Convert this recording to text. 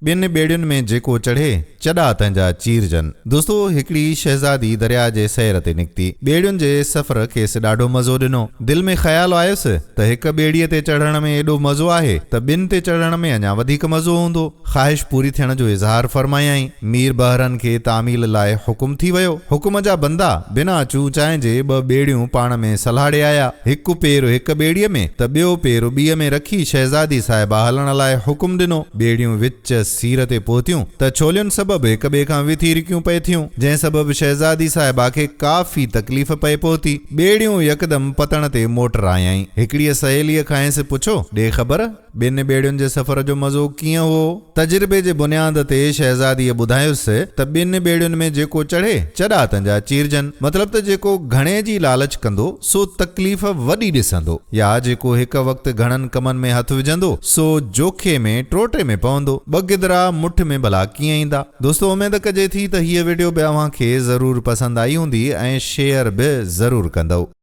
बिन बेड़ियुन में जेको चढ़े चॾा तंहिंजा चीरजन। दोस्तों हिकड़ी शहजादी दरिया जे सैर ते निकती। बेड़ियुन जे सफ़र खेसि ॾाढो मज़ो ॾिनो। दिल में ख़्याल आयुसि त हिक बेड़ीअ ते चढ़ण में एॾो मज़ो आहे त ॿिन ते चढ़ण में अञा वधीक मज़ो हूंदो। ख़्वाहिश पूरी थियण जो इज़हार फरमायाई। मीर बहरन खे तामील लाइ हुकुम थी वियो। हुकुम जा बंदा बिना चूं चांहि जे ॿ बेड़ियूं पाण में सलाड़े आया। हिकु पेर हिक बेड़ीअ में त ॿियो पेर ॿीअ में रखी शहजादी साहिबा हलण लाइ हुकुम ॾिनो। बेड़ियूं विच सीर ते पहुतियूं त छोलियुनि सबबि हिक ॿिए खां विथीरिकियूं पए थियूं, जंहिं सबबि शहजादी साहिबा खे काफ़ी तकलीफ़ पए पहुती। बेड़ियूं यकदम पतण ते मोटर आयाई। हिकड़ीअ सहेलीअ खां पुछो, ॾे ख़बर ॿिन बेड़ियुनि जे सफ़र जो मज़ो कीअं हो। तजुर्बे जे बुनियाद ते शहजादीअ ॿुधायुसि त ॿिन बेड़ियुनि में जेको चढ़े चॾा तंहिंजा चीरजन। मतलब त जेको घणे जी लालच कंदो सो तकलीफ़ वॾी ॾिसंदो, या जेको हिक वक़्तु घणनि कमनि में हथ विझंदो सो जोखे में टोटे में पवंदो। ॿ गिदरा मुठ में भला कीअं ईंदा। दोस्तों उमेद कजे थी त हीअ वीडियो बि अव्हां खे ज़रूर पसंद आई हूंदी ऐं शेयर बि ज़रूर कंदो।